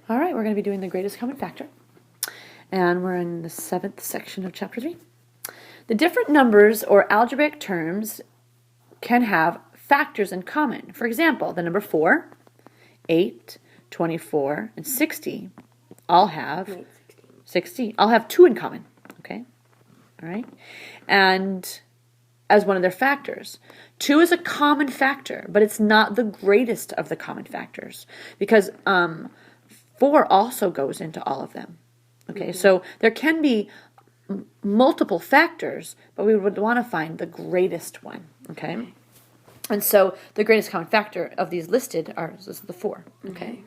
All right, we're going to be doing the greatest common factor. And we're in the 7th section of chapter 3. The different numbers or algebraic terms can have factors in common. For example, the number 4, 8, 24, and 60 all have 60. All have 2 in common. Okay? All right? And as one of their factors. 2 is a common factor, but it's not the greatest of the common factors because 4 also goes into all of them. Okay, so there can be multiple factors, but we would want to find the greatest one. Okay, and so the greatest common factor of these listed is the 4. Okay,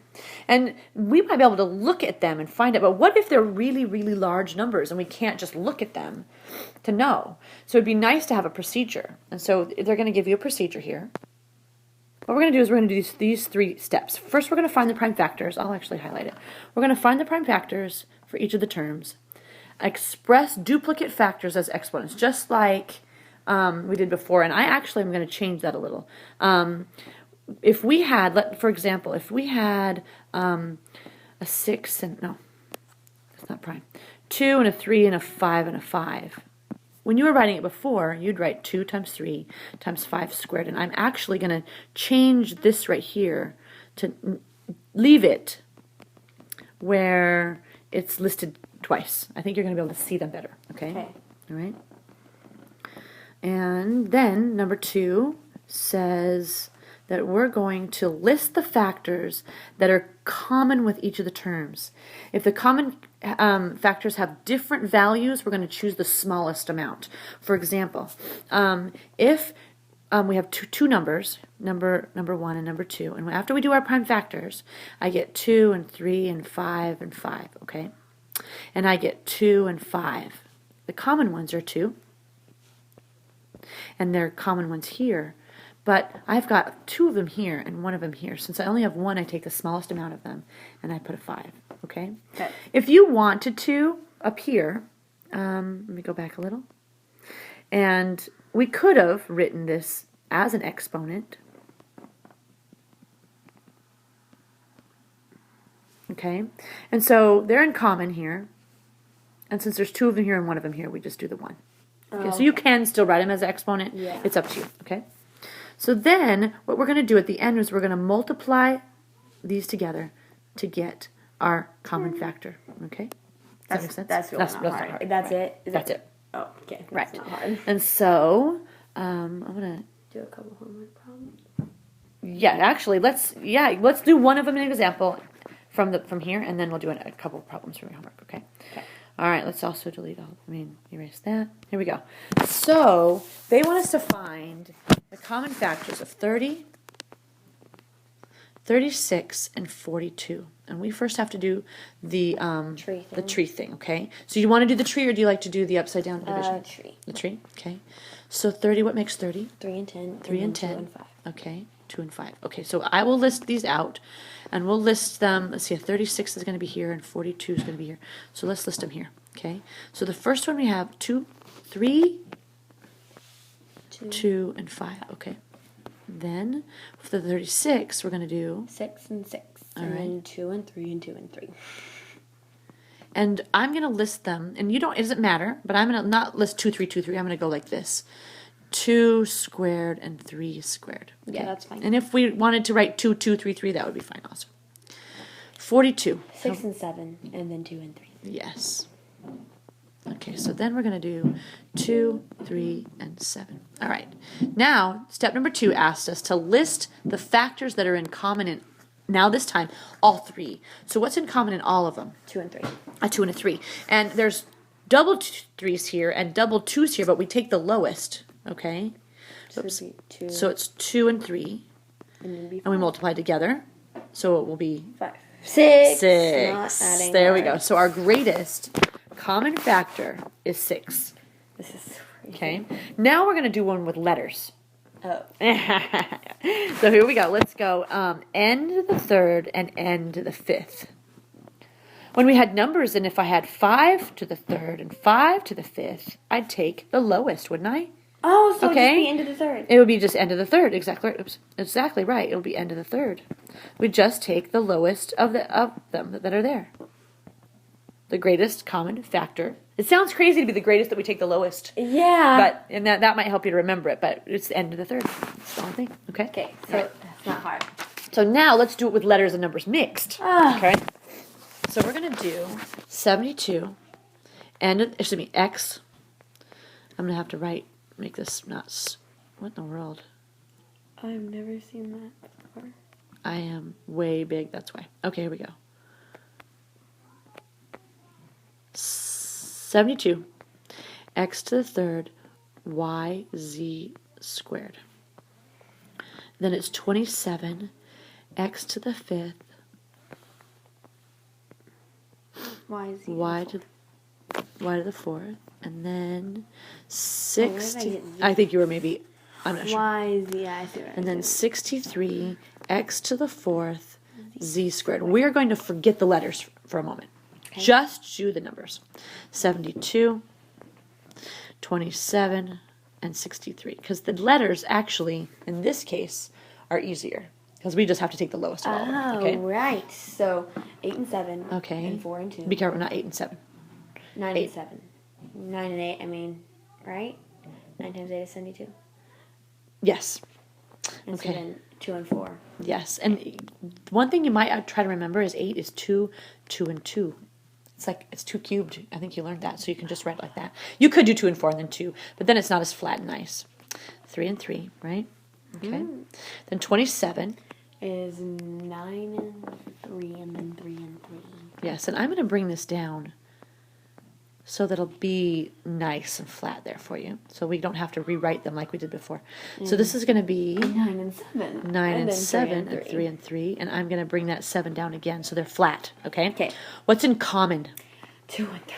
and we might be able to look at them and find it, but what if they're really, really large numbers and we can't just look at them to know? So it'd be nice to have a procedure, and so they're going to give you a procedure here. What we're going to do is we're going to do these 3 steps. First, we're going to find the prime factors. I'll actually highlight it. We're going to find the prime factors for each of the terms. Express duplicate factors as exponents, just like we did before. And I actually am going to change that a little. If we had, for example, if we had a 6 and, no, that's not prime, 2 and a 3 and a 5 and a 5. When you were writing it before, you'd write 2 times 3 times 5 squared. And I'm actually going to change this right here to leave it where it's listed twice. I think you're going to be able to see them better. Okay? All right? And then number 2 says that we're going to list the factors that are common with each of the terms. If the common factors have different values, we're going to choose the smallest amount. For example, if we have two numbers, number 1 and number 2, and after we do our prime factors, I get 2 and 3 and 5 and 5, okay? And I get 2 and 5. The common ones are 2, and they're common ones here. But I've got 2 of them here and 1 of them here. Since I only have 1, I take the smallest amount of them and I put a 5. Okay? If you wanted to, up here, let me go back a little. And we could have written this as an exponent. Okay? And so they're in common here. And since there's 2 of them here and 1 of them here, we just do the 1. Okay? So you can still write them as an exponent. Yeah. It's up to you. Okay? So then, what we're going to do at the end is we're going to multiply these together to get our common factor. Okay? Does that make sense? That's really not hard. That's it? That's it. Oh, okay. Right. Not hard. And so, I'm going to do a couple homework problems. Yeah, actually, let's do one of them an example from here, and then we'll do a couple of problems from your homework, okay? Okay. All right, let's also erase that. Here we go. So, they want us to find the common factors of 30, 36, and 42. And we first have to do the tree thing, okay? So you want to do the tree, or do you like to do the upside down division? Tree. The tree, okay. So 30, what makes 30? 3 and 10. 3 and 10. 2 and 5. Okay, 2 and 5. Okay, so I will list these out, and we'll list them. Let's see, 36 is going to be here, and 42 is going to be here. So let's list them here, okay? So the first one we have 2, 3, 2 and 5, okay. Then for the 36, we're going to do 6 and 6. All and right. then 2 and 3 and 2 and 3. And I'm going to list them, and it doesn't matter, but I'm going to not list 2, 3, 2, 3. I'm going to go like this. 2 squared and 3 squared. Okay? Yeah, that's fine. And if we wanted to write 2, 2, 3, 3, that would be fine also. 42. 6 and 7, and then 2 and 3. Yes. Okay, so then we're going to do 2, 3, and 7. All right. Now, step number 2 asked us to list the factors that are in common in, now this time, all 3. So what's in common in all of them? 2 and 3. A 2 and a 3. And there's double 3s here and double 2s here, but we take the lowest, okay? Oops. So it's 2 and 3. And we multiply together. So it will be 5. 6. 6. Not adding there we go. So our greatest common factor is 6. This is crazy. Okay. Now we're going to do one with letters. Oh. So here we go. Let's go end the 3rd and end the 5th. When we had numbers, and if I had 5 to the 3rd and 5 to the 5th, I'd take the lowest, wouldn't I? Oh, so Okay. just the end of the third. It would be just end of the third. Exactly. Oops. Exactly right. It will be end of the third. We just take the lowest of them that are there. The greatest common factor. It sounds crazy to be the greatest that we take the lowest. Yeah. But and that might help you to remember it, but it's the end of the third. It's the only thing. Okay? Okay, so that's not hard. So now let's do it with letters and numbers mixed. Ah. Okay? So we're gonna do 72 and X. I'm gonna have to make this not what in the world? I've never seen that before. I am way big, that's why. Okay, here we go. 72 x to the third yz squared. Then it's 27 x to the fifth Y to the fourth, and then where did I 60. get Z? I think you were maybe. I'm not sure. Y Z. I see what And I then see. 63 x to the fourth z squared. We are going to forget the letters for a moment. Okay. Just do the numbers. 72, 27, and 63. Because the letters actually, in this case, are easier. Because we just have to take the lowest of all of them. Oh, Okay? right. So 8 and 7. Okay. And 4 and 2. Be careful, not 8 and 7. 9 8. and 7. 9 and 8, I mean, right? 9 times 8 is 72. Yes. And Okay. so then 2 and 4. Yes. And one thing you might try to remember is 8 is 2, 2, and 2. It's 2 cubed. I think you learned that, so you can just write it like that. You could do 2 and 4 and then 2, but then it's not as flat and nice. 3 and 3, right? Okay. Then 27. Is 9 and 3, and then 3 and 3. Yes, and I'm going to bring this down so that it'll be nice and flat there for you. So we don't have to rewrite them like we did before. So this is going to be 9 and 7. 9 and then 7 and 3 and 3. And I'm going to bring that 7 down again so they're flat, okay? Okay. What's in common? 2 and 3.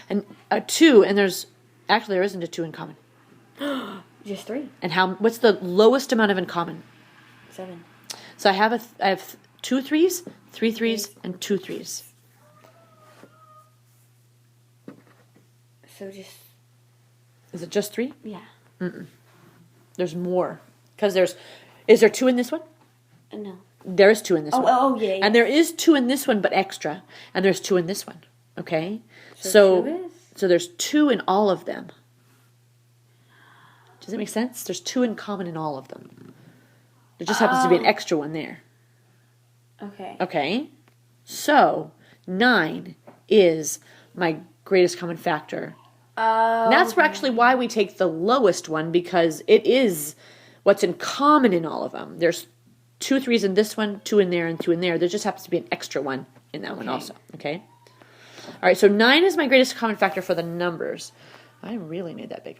And a 2, and there isn't a 2 in common. Just 3. And what's the lowest amount of in common? 7. So I have 2 threes, 3 threes, and 2 threes. So just, Is it just 3? yeah. There's more. Because is there 2 in this one? No. There is 2 in this one. Oh, yeah, yeah. And there is 2 in this one, but extra. And there's 2 in this one. Okay? So 2 is? So there's 2 in all of them. Does that make sense? There's 2 in common in all of them. There just happens to be an extra one there. Okay. Okay? So 9 is my greatest common factor. Oh. And that's actually why we take the lowest one, because it is what's in common in all of them. There's 2 threes in this one, 2 in there, and 2 in there. There just happens to be an extra one in that one also. Okay? All right, so 9 is my greatest common factor for the numbers. I really made that big.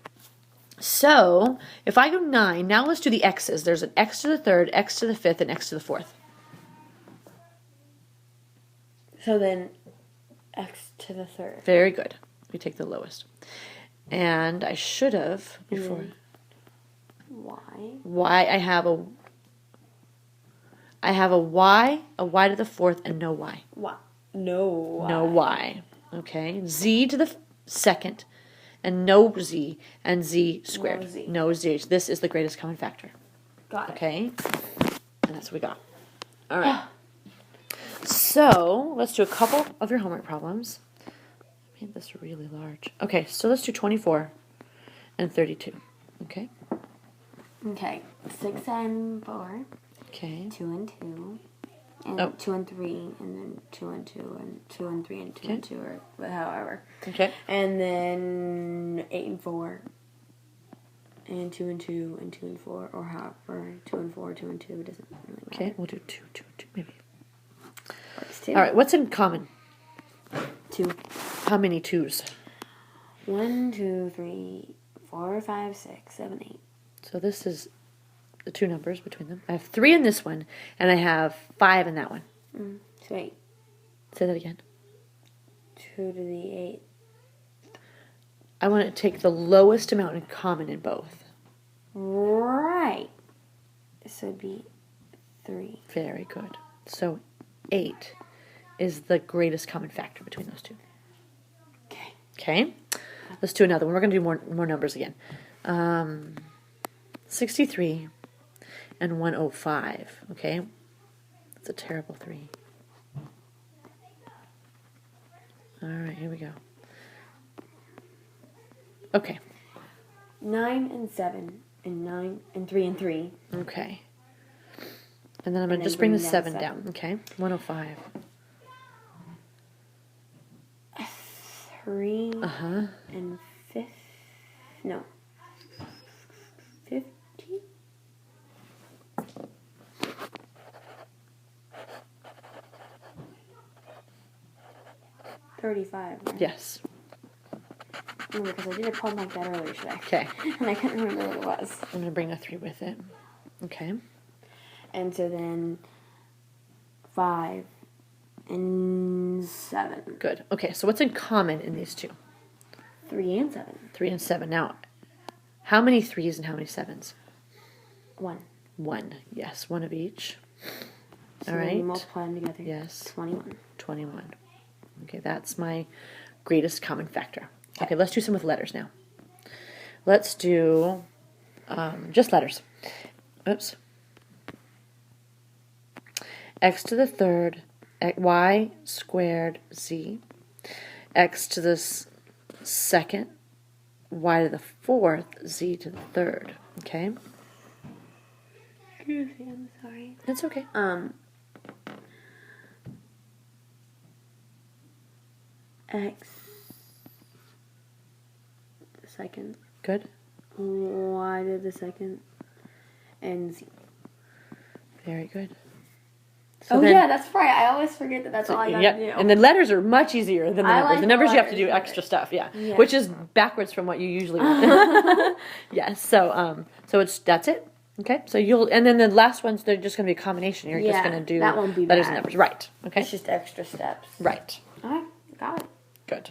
So if I go 9, now let's do the x's. There's an x to the third, x to the fifth, and x to the fourth. So then x to the third. Very good. We take the lowest. And I should have, before, Y. y, I have a y, a y to the fourth, and no y. Y. No Y. No y. Okay. Z to the second, and no z, and z squared. No Z. No z. This is the greatest common factor. Got it. Okay. And that's what we got. All right. So let's do a couple of your homework problems. I made this really large. Okay, so let's do 24 and 32. Okay. Okay. 6 and 4. Okay. 2 and 2. And Oh. 2 and 3. And then 2 and 2. And 2 and 3 and 2 and 2. Or however. Okay. And then 8 and 4. And 2 and 2. And 2 and 4. Or however. 2 and 4. 2 and 2. It doesn't really matter. Okay, we'll do 2, 2, 2, maybe. Works too. All right, what's in common? 2. How many 2s? 1, 2, 3, 4, 5, 6, 7, 8. So this is the 2 numbers between them. I have 3 in this one, and I have 5 in that one. So 8. Say that again. 2 to the 8. I want to take the lowest amount in common in both. Right. So it'd be 3. Very good. So 8 is the greatest common factor between those two. Okay. Okay? Let's do another one. We're going to do more numbers again. 63 and 105. Okay, that's a terrible 3. All right, here we go. Okay. 9 and 7 and 9 and 3 and 3. Okay. And then I'm going to then just bring the bring down 7 7. down. Okay. 105. 3 Uh-huh. and 5. No. 50? $35. Right? Yes. No, because I did a problem like that earlier today. Okay. And I couldn't remember what it was. I'm going to bring a 3 with it. Okay. And so then 5 and 7. Good. Okay, so what's in common in these two? 3 and 7. 3 and 7. Now, how many 3s and how many 7s? 1. 1. Yes, 1 of each. So All then you right. multiply them together. Yes. 21. 21. Okay, that's my greatest common factor. Okay, let's do some with letters now. Let's do just letters. Oops. X to the third, y squared z. X to the second, y to the fourth, z to the third. Okay? Excuse me, I'm sorry. That's okay. X the second, Good. Y to the second, and Z. Very good. So then- yeah, that's right. I always forget that that's all I gotta Yep. do. And the letters are much easier than the I numbers. like The the numbers you have to do letters extra stuff, yeah. Yeah. Which is backwards from what you usually do. Yes. So that's it. Okay. So and then the last ones they're just gonna be a combination. You're just Yeah, gonna do that won't be letters bad. and numbers. Right. Okay. It's just extra steps. Right. Alright, got it. Good.